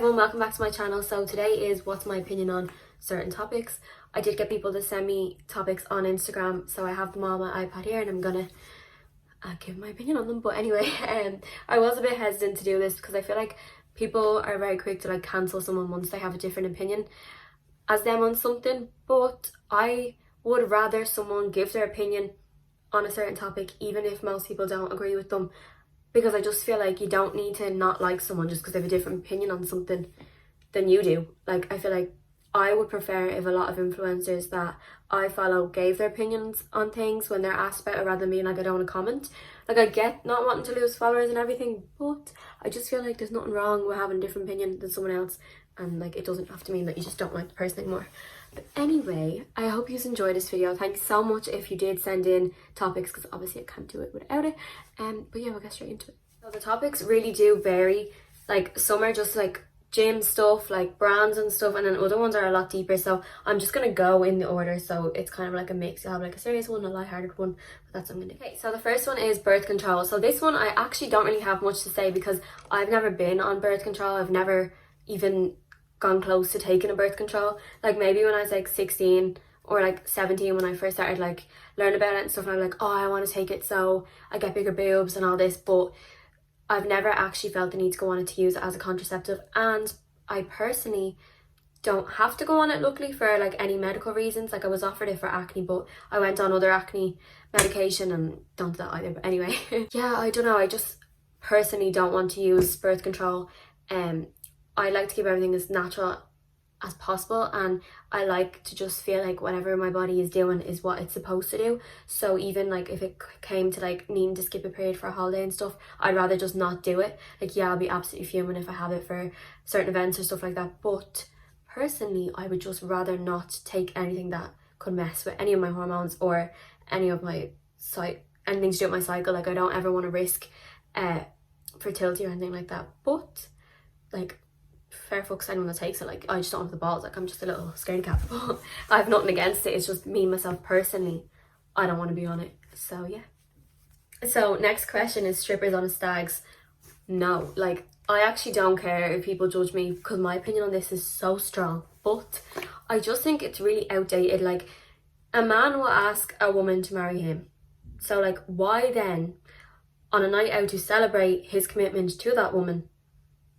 everyone, welcome back to my channel. So today is what's my opinion on certain topics. I did get people to send me topics on Instagram, so I have them all on my iPad here and I'm gonna give my opinion on them. But anyway, I was a bit hesitant to do this because I feel like people are very quick to like cancel someone once they have a different opinion as them on something, but I would rather someone give their opinion on a certain topic even if most people don't agree with them, because I just feel like you don't need to not like someone just because they have a different opinion on something than you do. Like, I feel like I would prefer if a lot of influencers that I follow gave their opinions on things when they're asked about it, rather than being like, I don't want to comment. Like, I get not wanting to lose followers and everything, but I just feel like there's nothing wrong with having a different opinion than someone else, and like it doesn't have to mean that you just don't like the person anymore. But anyway, I hope you enjoyed this video. Thanks so much if you did send in topics, because obviously I can't do it without it. But yeah, we'll get straight into it. So the topics really do vary. Like, some are just like gym stuff, like brands and stuff, and then other ones are a lot deeper. So I'm just gonna go in the order, so it's kind of like a mix. You'll have like a serious one, a lighthearted one, but that's what I'm gonna do. Okay, so the first one is birth control. So this one I actually don't really have much to say because I've never been on birth control. I've never even gone close to taking a birth control. Like, maybe when I was like 16 or like 17 when I first started like learning about it and stuff, and I'm like, oh, I want to take it so I get bigger boobs and all this, but I've never actually felt the need to go on it to use it as a contraceptive. And I personally don't have to go on it, luckily, for like any medical reasons. Like, I was offered it for acne, but I went on other acne medication and don't do that either. But anyway, yeah, I don't know, I just personally don't want to use birth control. I like to keep everything as natural as possible, and I like to just feel like whatever my body is doing is what it's supposed to do. So even like if it came to like needing to skip a period for a holiday and stuff, I'd rather just not do it. Like, yeah, I'll be absolutely fuming if I have it for certain events or stuff like that, but personally I would just rather not take anything that could mess with any of my hormones or any of my anything to do with my cycle. Like, I don't ever want to risk fertility or anything like that. But like, fair fucks anyone that takes it. Like, I just don't have the balls. Like, I'm just a little scaredy cat. But I have nothing against it. It's just me, myself, personally, I don't want to be on it. So yeah. So next question is strippers on a stags. No, like, I actually don't care if people judge me because my opinion on this is so strong, but I just think it's really outdated. Like, a man will ask a woman to marry him, so like, why then on a night out to celebrate his commitment to that woman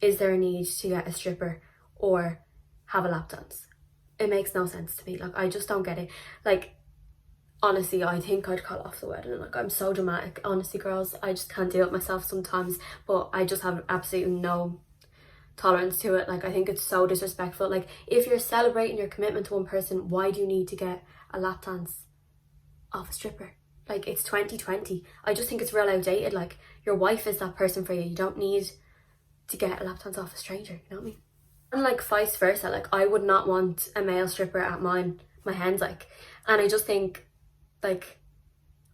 is there a need to get a stripper or have a lap dance? It makes no sense to me. Like, I just don't get it. Like, honestly, I think I'd call off the wedding. Like, I'm so dramatic. Honestly, girls, I just can't do it myself sometimes, but I just have absolutely no tolerance to it. Like, I think it's so disrespectful. Like, if you're celebrating your commitment to one person, why do you need to get a lap dance off a stripper? Like, it's 2020. I just think it's real outdated. Like, your wife is that person for you. You don't need to get a lap dance off a stranger, you know what I mean? And like, vice versa, like, I would not want a male stripper at my hands, like. And I just think, like,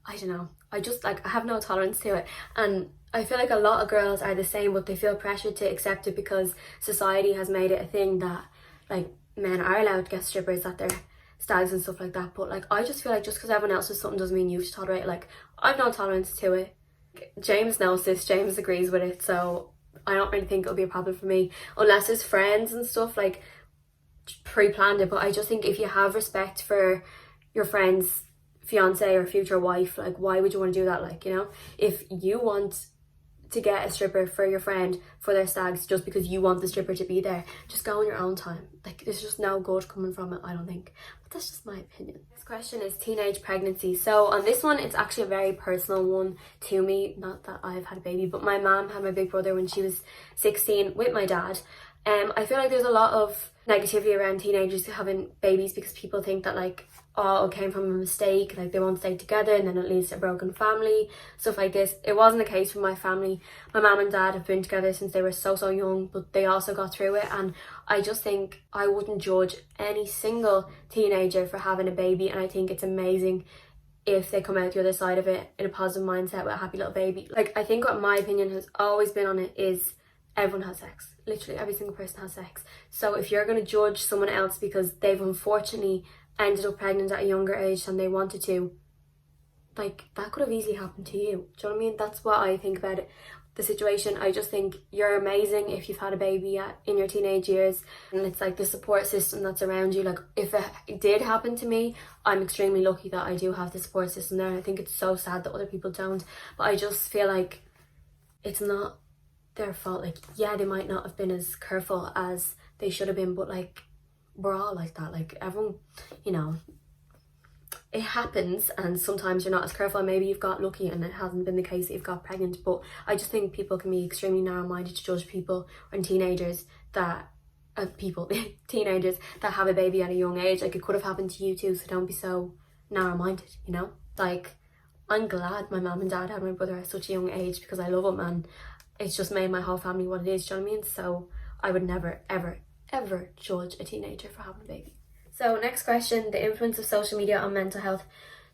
I don't know, I just, like, I have no tolerance to it. And I feel like a lot of girls are the same, but they feel pressured to accept it because society has made it a thing that like men are allowed to get strippers at their stags and stuff like that. But like, I just feel like just because everyone else does something doesn't mean you have to tolerate it. Like, I've no tolerance to it. James knows this, James agrees with it, so I don't really think it'll be a problem for me unless his friends and stuff like pre-planned it. But I just think if you have respect for your friend's fiance or future wife, like, why would you want to do that? Like, you know, if you want to get a stripper for your friend for their stags just because you want the stripper to be there, just go on your own time. Like, there's just no good coming from it, I don't think. But that's just my opinion. Next question is teenage pregnancy. So on this one, it's actually a very personal one to me. Not that I've had a baby, but my mom had my big brother when she was 16 with my dad. I feel like there's a lot of negativity around teenagers having babies because people think that like, oh, it came from a mistake, like they won't stay together and then it leads to a broken family, stuff like this. It wasn't the case for my family. My mum and dad have been together since they were so young, but they also got through it. And I just think I wouldn't judge any single teenager for having a baby, and I think it's amazing if they come out the other side of it in a positive mindset with a happy little baby. Like, I think what my opinion has always been on it is everyone has sex. Literally every single person has sex. So if you're going to judge someone else because they've unfortunately ended up pregnant at a younger age than they wanted to, like, that could have easily happened to you. Do you know what I mean? That's what I think about it. the situation. I just think you're amazing if you've had a baby in your teenage years, and it's like the support system that's around you. Like if it did happen to me, I'm extremely lucky that I do have the support system there, and I think it's so sad that other people don't. But I just feel like it's not their fault. Like, yeah, they might not have been as careful as they should have been, but like, we're all like that. Like everyone, you know, it happens, and sometimes you're not as careful, and maybe you've got lucky and it hasn't been the case that you've got pregnant. But I just think people can be extremely narrow-minded to judge people and teenagers that teenagers that have a baby at a young age. Like, it could have happened to you too, so don't be so narrow-minded, you know? Like, I'm glad my mum and dad had my brother at such a young age, because I love him, and it's just made my whole family what it is, do you know what I mean? So I would never ever judge a teenager for having a baby. So next question, the influence of social media on mental health.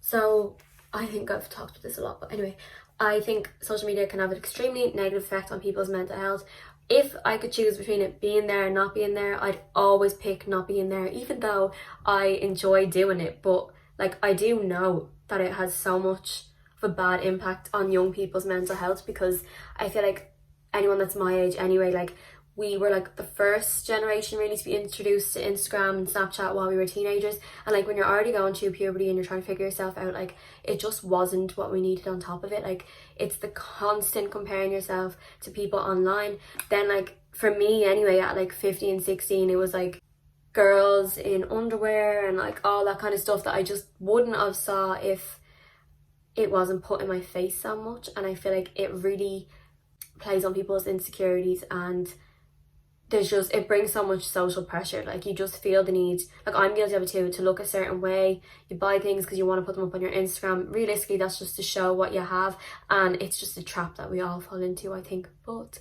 So I think I've talked about this a lot, but anyway, I think social media can have an extremely negative effect on people's mental health. If I could choose between it being there and not being there, I'd always pick not being there, even though I enjoy doing it. But like, I do know that it has so much of a bad impact on young people's mental health, because I feel like anyone that's my age anyway, like, we were like the first generation really to be introduced to Instagram and Snapchat while we were teenagers. And like, when you're already going through puberty and you're trying to figure yourself out, like, it just wasn't what we needed on top of it. Like, it's the constant comparing yourself to people online. Then like, for me anyway, at like 15, 16, it was like girls in underwear and like all that kind of stuff that I just wouldn't have saw if it wasn't put in my face so much. And I feel like it really plays on people's insecurities, and there's just, it brings so much social pressure. Like, you just feel the need, like I'm guilty of it too, to look a certain way. You buy things because you want to put them up on your Instagram. Realistically, that's just to show what you have, and it's just a trap that we all fall into, I think. But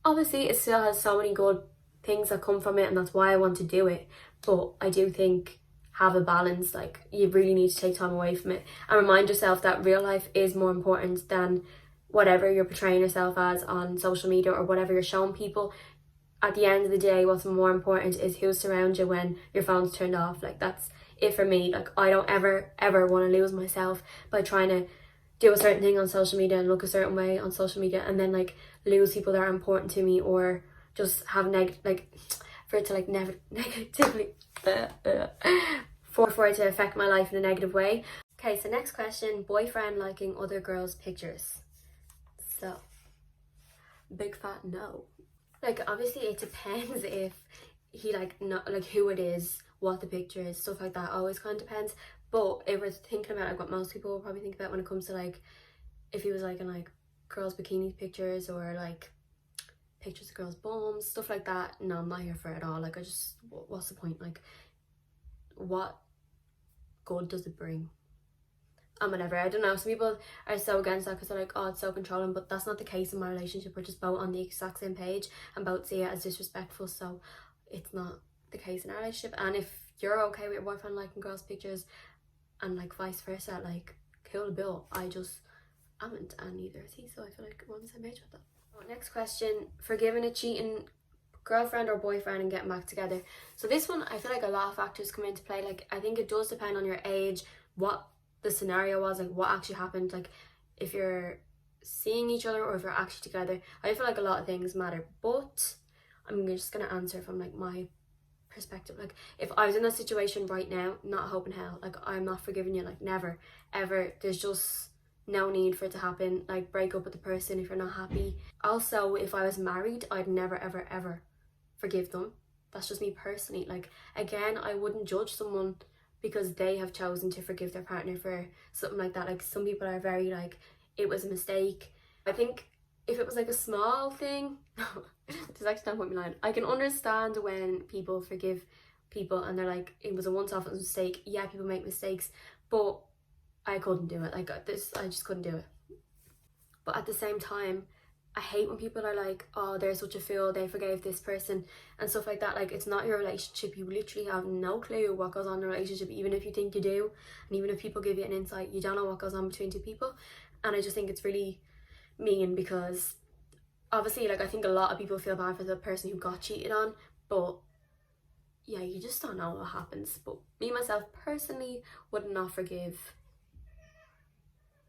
obviously it still has so many good things that come from it, and that's why I want to do it. But I do think, have a balance. Like, you really need to take time away from it and remind yourself that real life is more important than whatever you're portraying yourself as on social media or whatever you're showing people. At the end of the day, what's more important is who's around you when your phone's turned off. Like, that's it for me. Like, I don't ever want to lose myself by trying to do a certain thing on social media and look a certain way on social media, and then like lose people that are important to me, or just have for it to like negatively for it to affect my life in a negative way. Okay, so next question, boyfriend liking other girls' pictures. So, big fat no. Like, obviously it depends if he not like who it is, what the picture is, stuff like that. Always kind of depends. But if we're thinking about like what most people will probably think about when it comes to like, if he was like in like girls' bikini pictures, or like pictures of girls' bums, stuff like that, no, I'm not here for it at all. Like, I just, what's the point? Like, what good does it bring? And whatever, I don't know, some people are so against that because they're like, oh, it's so controlling, but that's not the case in my relationship. We're just both on the exact same page and both see it as disrespectful, so it's not the case in our relationship. And if you're okay with your boyfriend liking girls' pictures and like vice versa, like, cool bill. I just haven't, and neither is he, so I feel like we're on the same page with that. Next question, forgiving a cheating girlfriend or boyfriend and getting back together. So this one, I feel like a lot of factors come into play. Like, I think it does depend on your age, what the scenario was, like what actually happened, like if you're seeing each other or if you're actually together. I feel like a lot of things matter, but I'm just gonna answer from like my perspective. Like, if I was in that situation right now, not hope in hell, like, I'm not forgiving you, like, never ever. There's just no need for it to happen. Like, break up with the person if you're not happy. Also, if I was married, I'd never ever forgive them. That's just me personally. Like, again, I wouldn't judge someone because they have chosen to forgive their partner for something like that. Like, some people are very like, it was a mistake. I think if it was like a small thing, there's actually no point in me lying. I can understand when people forgive people and they're like, it was a once-off, it was a mistake. Yeah, people make mistakes, but I couldn't do it. Like, this, I just couldn't do it. But at the same time, I hate when people are like, oh, they're such a fool, they forgave this person and stuff like that. Like, it's not your relationship. You literally have no clue what goes on in a relationship, even if you think you do. And even if people give you an insight, you don't know what goes on between two people. And I just think it's really mean, because obviously, like, I think a lot of people feel bad for the person who got cheated on, but yeah, you just don't know what happens. But me, myself, personally, would not forgive.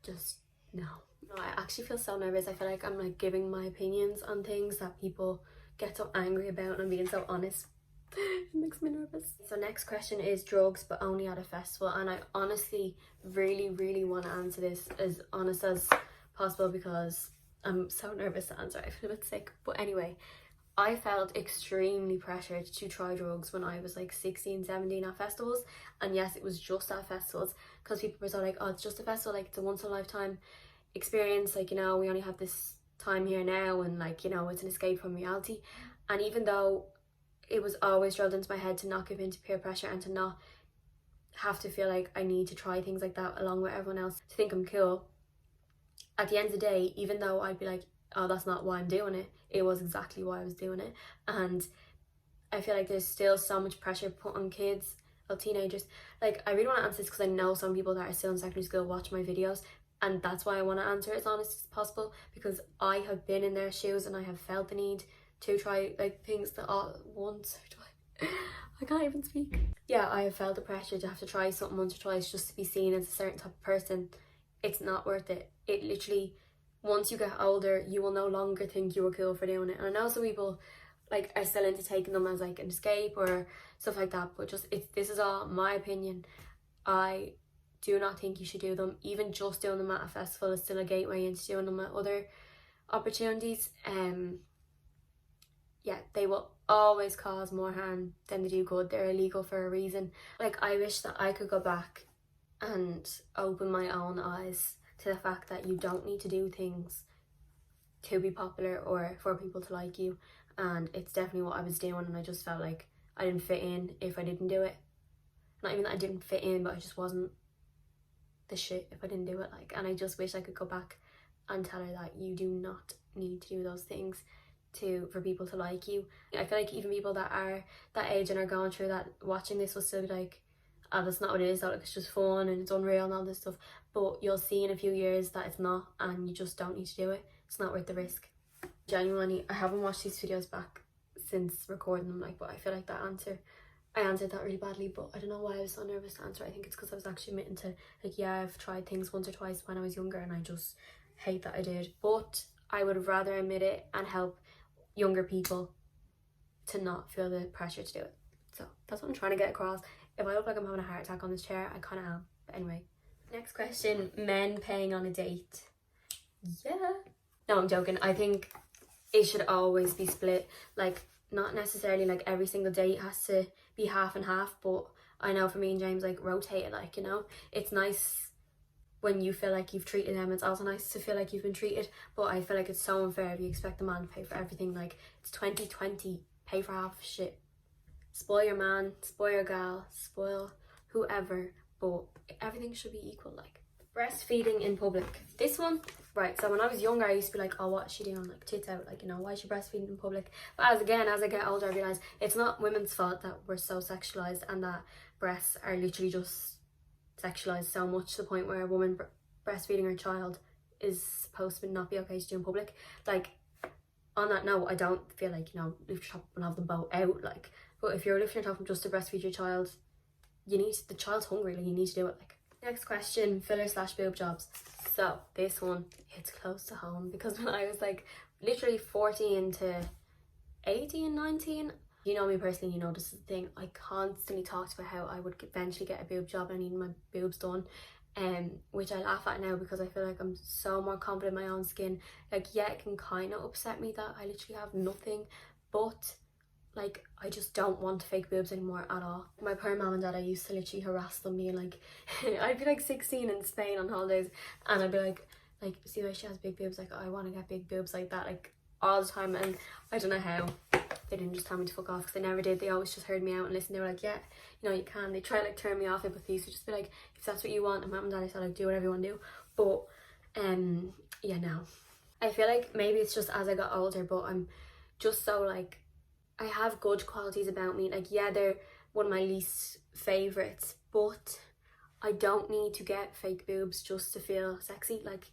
Just no. No, I actually feel so nervous. I feel like I'm like giving my opinions on things that people get so angry about, and I'm being so honest. It makes me nervous. So next question is drugs but only at a festival, and I honestly really want to answer this as honest as possible because I'm so nervous to answer. I feel a bit sick, but anyway, I felt extremely pressured to try drugs when I was like 16, 17 at festivals. And yes, it was just at festivals because people were so like, oh, it's just a festival, like it's a once in a lifetime experience, like, you know, we only have this time here now, and like, you know, it's an escape from reality. And even though it was always drilled into my head to not give in to peer pressure and to not have to feel like I need to try things like that along with everyone else to think I'm cool, at the end of the day, even though I'd be like, oh, that's not why I'm doing it, it was exactly why I was doing it. And I feel like there's still so much pressure put on kids, well, teenagers. Like, I really want to answer this because I know some people that are still in secondary school watch my videos, and that's why I want to answer it as honest as possible, because I have been in their shoes and I have felt the need to try like things that once or twice. I can't even speak. Yeah, I have felt the pressure to have to try something once or twice just to be seen as a certain type of person. It's not worth it. It literally, once you get older, you will no longer think you were cool for doing it. And I know some people like are still into taking them as like an escape or stuff like that, but just this is all my opinion. I do not think you should do them. Even just doing them at a festival is still a gateway into doing them at other opportunities. Yeah, they will always cause more harm than they do good. They're illegal for a reason. Like, I wish that I could go back and open my own eyes to the fact that you don't need to do things to be popular or for people to like you. And it's definitely what I was doing, and I just felt like I didn't fit in if I didn't do it. Not even that I didn't fit in, but I just wasn't the shit if I didn't do it. Like, and I just wish I could go back and tell her that you do not need to do those things for people to like you. I feel like even people that are that age and are going through that, watching this will still be like, oh, that's not what it is, that like, it's just fun and it's unreal and all this stuff. But you'll see in a few years that it's not, and you just don't need to do it. It's not worth the risk. Genuinely, I haven't watched these videos back since recording them, like, but I feel like I answered that really badly, but I don't know why I was so nervous to answer. I think it's because I was actually admitting to, like, yeah, I've tried things once or twice when I was younger and I just hate that I did. But I would rather admit it and help younger people to not feel the pressure to do it. So that's what I'm trying to get across. If I look like I'm having a heart attack on this chair, I kind of am. But anyway, next question, men paying on a date. Yeah. No, I'm joking. I think it should always be split. Like, not necessarily like every single date has to be half and half, but I know for me and James, like, rotate it, like, you know. It's nice when you feel like you've treated them. It's also nice to feel like you've been treated, but I feel like it's so unfair if you expect the man to pay for everything. Like, it's 2020, pay for half shit. Spoil your man, spoil your gal, spoil whoever, but everything should be equal. Like, breastfeeding in public. This one, right, so when I was younger, I used to be like, oh, what's she doing? Like, tits out, like, you know, why is she breastfeeding in public? But as I get older, I realise it's not women's fault that we're so sexualised and that breasts are literally just sexualised so much to the point where a woman breastfeeding her child is supposed to not be okay to do in public. Like, on that note, I don't feel like, you know, lift your top and have them both out, like, but if you're lifting your top just to breastfeed your child, the child's hungry, like, you need to do it. Like, next question, filler/boob jobs. So this one hits close to home because when I was like literally 14 to 18, 19, you know me personally, you know this is the thing, I constantly talked about how I would eventually get a boob job and I need my boobs done, which I laugh at now because I feel like I'm so more confident in my own skin. Like, yeah, it can kind of upset me that I literally have nothing, but like, I just don't want fake boobs anymore at all. My poor mum and dad, I used to literally harass them, being like, I'd be like 16 in Spain on holidays and I'd be like, see why she has big boobs, like, I want to get big boobs like that, like, all the time. And I don't know how they didn't just tell me to fuck off, because they never did. They always just heard me out and listened. They were like, yeah, you know, you can. They try like turn me off it, but they used to just be like, if that's what you want. And mum and dad, I said, like, do whatever you want to do. But yeah, no, I feel like maybe it's just as I got older, but I'm just so like, I have good qualities about me. Like, yeah, they're one of my least favourites, but I don't need to get fake boobs just to feel sexy, like,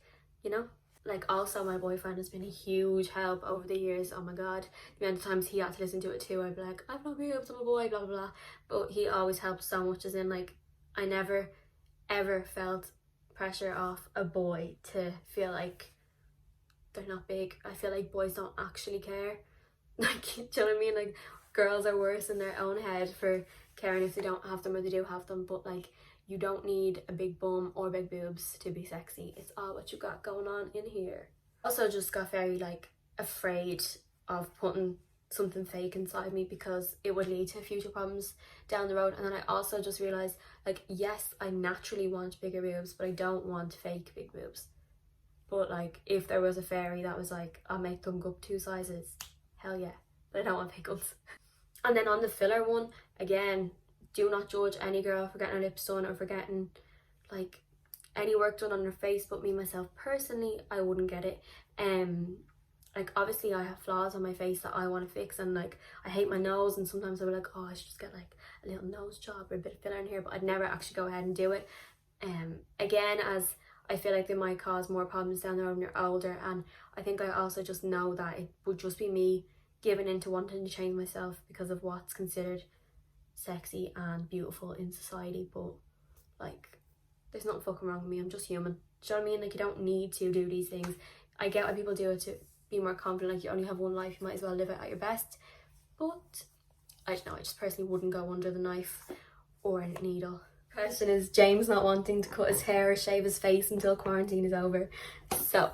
you know. Like, also my boyfriend has been a huge help over the years. Oh my god, the amount of times he had to listen to it too. I'd be like, I've no boobs, I'm a boy, blah blah blah. But he always helped so much, as in, like, I never ever felt pressure off a boy to feel like they're not big. I feel like boys don't actually care. Like, do you know what I mean? Like, girls are worse in their own head for caring if they don't have them or they do have them, but like, you don't need a big bum or big boobs to be sexy. It's all what you got going on in here. Also just got very like afraid of putting something fake inside me because it would lead to future problems down the road. And then I also just realized, like, yes, I naturally want bigger boobs, but I don't want fake big boobs. But like, if there was a fairy that was like, I'll make them go up 2 sizes, hell yeah, but I don't want fake ones. And then on the filler one, again, do not judge any girl for getting her lips done or for getting like any work done on her face, but me myself personally, I wouldn't get it. Like, obviously I have flaws on my face that I want to fix, and like, I hate my nose, and sometimes I'll be like, oh, I should just get like a little nose job or a bit of filler in here, but I'd never actually go ahead and do it. Again, as I feel like they might cause more problems down the road when you're older, and I think I also just know that it would just be me giving into wanting to change myself because of what's considered sexy and beautiful in society. But like, there's nothing fucking wrong with me, I'm just human. Do you know what I mean? Like, you don't need to do these things. I get why people do it to be more confident, like, you only have one life, you might as well live it at your best, but I don't know, I just personally wouldn't go under the knife or a needle. Question is James not wanting to cut his hair or shave his face until quarantine is over. So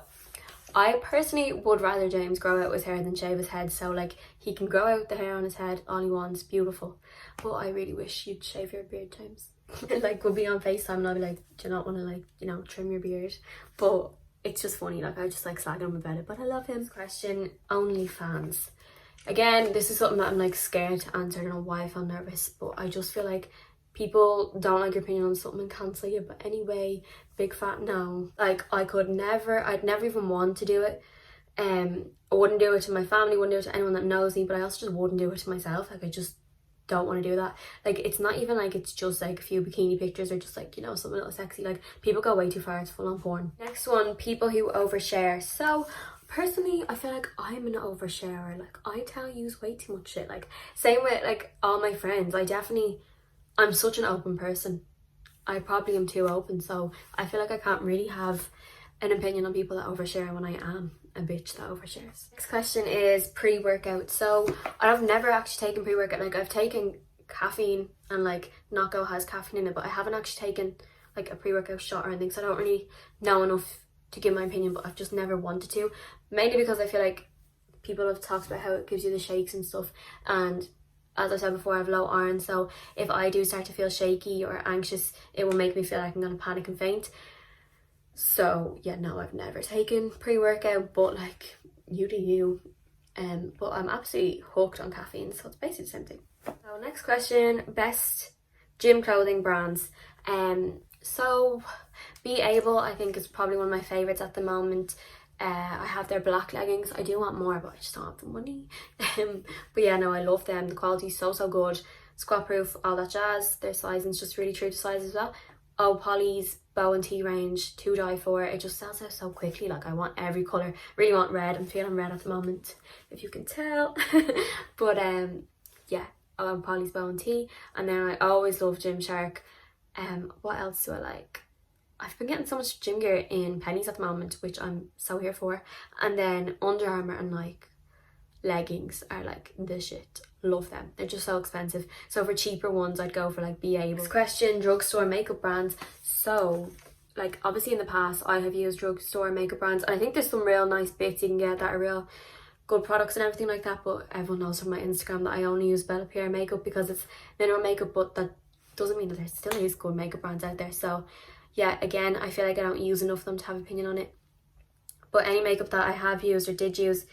I personally would rather James grow out his hair than shave his head, so like, he can grow out the hair on his head all he wants, beautiful, but I really wish you'd shave your beard, James. Like, we'll be on FaceTime and I'll be like, do you not want to, like, you know, trim your beard? But it's just funny, like, I just like slagging him about it, but I love him. Question, OnlyFans. Again, this is something that I'm like scared to answer. I don't know why I feel nervous, but I just feel like people don't like your opinion on something and cancel you. But anyway, big fat no. Like, I'd never even want to do it. I wouldn't do it to my family, wouldn't do it to anyone that knows me, but I also just wouldn't do it to myself. Like, I just don't want to do that. Like, it's not even like it's just like a few bikini pictures or just like, you know, something a little sexy. Like, people go way too far, it's full on porn. Next one, people who overshare. So personally, I feel like I'm an oversharer. Like, I tell you way too much shit. Like, same with like all my friends. I'm such an open person. I probably am too open, so I feel like I can't really have an opinion on people that overshare when I am a bitch that overshares. Next question is pre-workout. So I've never actually taken pre-workout. Like, I've taken caffeine, and like Nocco has caffeine in it, but I haven't actually taken like a pre-workout shot or anything, so I don't really know enough to give my opinion, but I've just never wanted to, mainly because I feel like people have talked about how it gives you the shakes and stuff, and as I said before, I have low iron, so if I do start to feel shaky or anxious, it will make me feel like I'm gonna panic and faint. So yeah, no, I've never taken pre-workout, but like, you do you. But I'm absolutely hooked on caffeine, so it's basically the same thing. So next question, best gym clothing brands. So Be Able, I think, is probably one of my favourites at the moment. I have their black leggings. I do want more, but I just don't have the money. But yeah, no, I love them. The quality's so good. Squat proof, all that jazz. Their sizing's just really true to size as well. Oh, Polly's Bow and Tea range, to die for. It just sells out so quickly. Like, I want every colour. Really want red. I'm feeling red at the moment, if you can tell. But yeah, I want Polly's Bow and Tea. And then I always love Gymshark. What else do I like? I've been getting so much gym gear in Pennies at the moment, which I'm so here for. And then Under Armour and like leggings are like the shit. Love them. They're just so expensive. So for cheaper ones, I'd go for like Be Able. Next question, drugstore makeup brands. So like, obviously in the past, I have used drugstore makeup brands, and I think there's some real nice bits you can get that are real good products and everything like that. But everyone knows from my Instagram that I only use Bella Pierre makeup because it's mineral makeup, but that doesn't mean that there still is good makeup brands out there. So yeah, again, I feel like I don't use enough of them to have an opinion on it. But any makeup that I have used or did use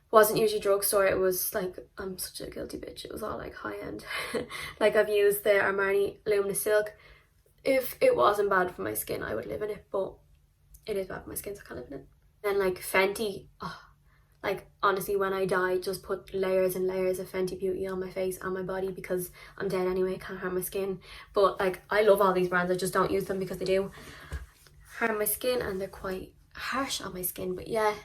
wasn't usually drugstore. It was like, I'm such a guilty bitch, it was all like high end. Like, I've used the Armani Luminous Silk. If it wasn't bad for my skin, I would live in it, but it is bad for my skin, so I can't live in it. Then like Fenty, oh, like honestly, when I die, just put layers and layers of Fenty Beauty on my face and my body, because I'm dead anyway, it can't harm my skin. But like, I love all these brands, I just don't use them because they do harm my skin and they're quite harsh on my skin. But yeah,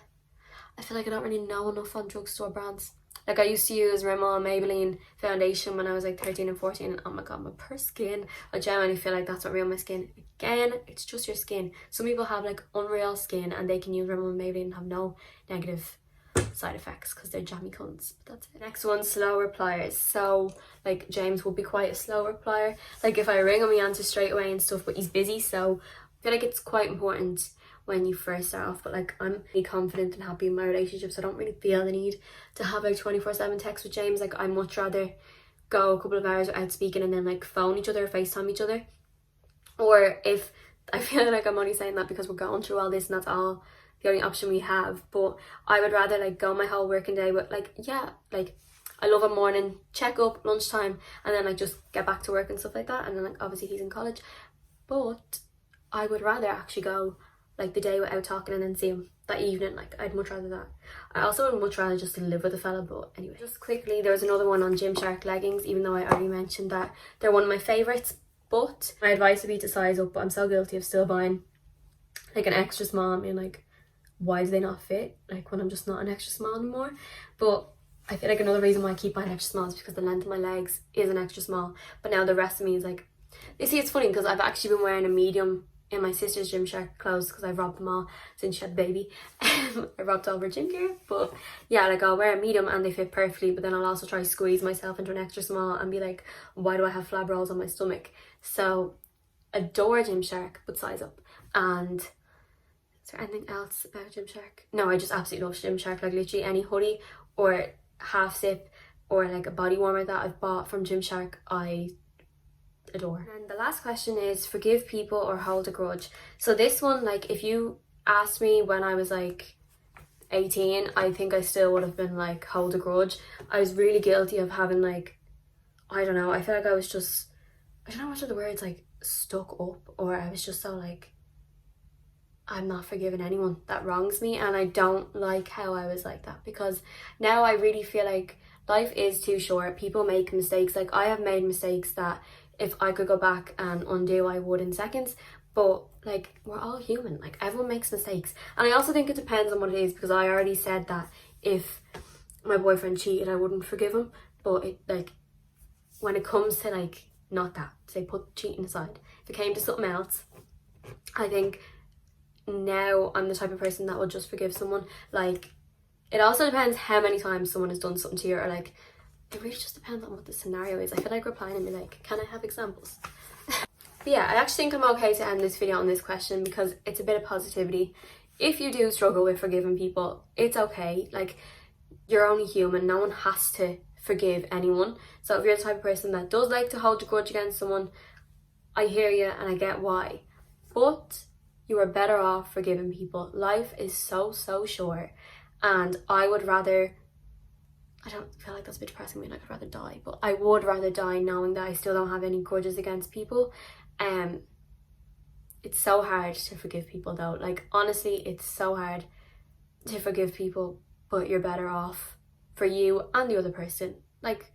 I feel like I don't really know enough on drugstore brands. Like I used to use Rimmel Maybelline foundation when I was like 13 and 14, and oh my god, my poor skin. I genuinely feel like that's what ruined my skin. Again, it's just your skin. Some people have like unreal skin and they can use Rimmel Maybelline and have no negative side effects because they're jammy cunts. But that's it. Next one, slow repliers. So like James will be quite a slow replier. Like if I ring him, he answers straight away and stuff, but he's busy, so I feel like it's quite important when you first start off. But like I'm really confident and happy in my relationship, so I don't really feel the need to have like 24/7 text with James. Like I much rather go a couple of hours without speaking and then like phone each other or FaceTime each other. Or if I feel like I'm only saying that because we're going through all this and that's all the only option we have, but I would rather like go my whole working day with like, yeah, like I love a morning check up, lunchtime, and then like just get back to work and stuff like that. And then like obviously he's in college, but I would rather actually go like the day without talking and then see him that evening. Like I'd much rather that. I also would much rather just to live with a fella. But anyway, just quickly, there was another one on Gymshark leggings, even though I already mentioned that they're one of my favorites. But my advice would be to size up, but I'm so guilty of still buying like an extra small and being like, why do they not fit? Like when I'm just not an extra small anymore. But I feel like another reason why I keep buying extra small is because the length of my legs is an extra small, but now the rest of me is like, you see, it's funny because I've actually been wearing a medium in my sister's Gymshark clothes because I've robbed them all since she had the baby. I robbed all her gym gear, but yeah, like I'll wear a medium and they fit perfectly, but then I'll also try to squeeze myself into an extra small and be like, why do I have flab rolls on my stomach? So adore Gymshark, but size up. And is there anything else about Gymshark? No, I just absolutely love Gymshark. Like literally any hoodie or half zip or like a body warmer that I've bought from Gymshark, I adore. And the last question is forgive people or hold a grudge. So this one, like if you asked me when I was like 18, I think I still would have been like hold a grudge. I was really guilty of having like, I don't know, I feel like I was just, I don't know what are the words, like stuck up, or I was just so like, I'm not forgiving anyone that wrongs me. And I don't like how I was like that, because now I really feel like life is too short. People make mistakes. Like I have made mistakes that if I could go back and undo, I would in seconds. But like we're all human, like everyone makes mistakes. And I also think it depends on what it is, because I already said that if my boyfriend cheated I wouldn't forgive him. But it, like when it comes to like, not that, say put cheating aside, if it came to something else, I think now I'm the type of person that will just forgive someone. Like it also depends how many times someone has done something to you, or like it really just depends on what the scenario is. I feel like replying and be like, can I have examples? But yeah, I actually think I'm okay to end this video on this question because it's a bit of positivity. If you do struggle with forgiving people, it's okay. Like you're only human. No one has to forgive anyone. So if you're the type of person that does like to hold a grudge against someone, I hear you and I get why. But you are better off forgiving people. Life is so short, and I would rather, I don't feel like that's a bit depressing, I mean, I could rather die, but I would rather die knowing that I still don't have any grudges against people. It's so hard to forgive people though. Like honestly, it's so hard to forgive people, but you're better off for you and the other person. Like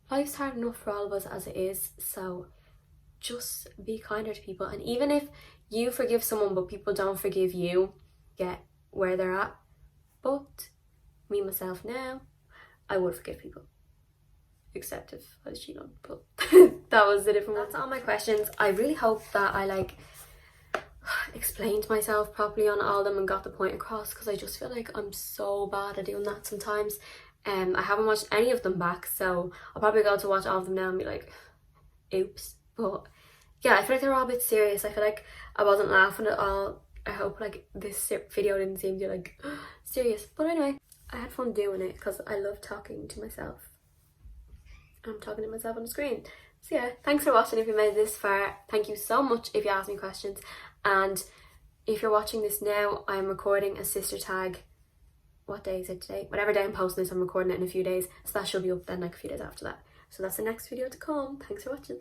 life's hard enough for all of us as it is, so just be kinder to people. And even if you forgive someone but people don't forgive you, get where they're at. But me myself now, I would forgive people, except if I was cheating on, but that was the different one. That's all my questions. I really hope that I like explained myself properly on all of them and got the point across, because I just feel like I'm so bad at doing that sometimes. I haven't watched any of them back, so I'll probably go to watch all of them now and be like, oops. But yeah, I feel like they're all a bit serious. I feel like I wasn't laughing at all. I hope like this video didn't seem to like serious, but anyway, I had fun doing it because I love talking to myself. I'm talking to myself on the screen. So yeah, thanks for watching if you made it this far. Thank you so much if you asked me questions. And if you're watching this now, I'm recording a sister tag. What day is it today? Whatever day I'm posting this, I'm recording it in a few days. So that should be up then like a few days after that. So that's the next video to come. Thanks for watching.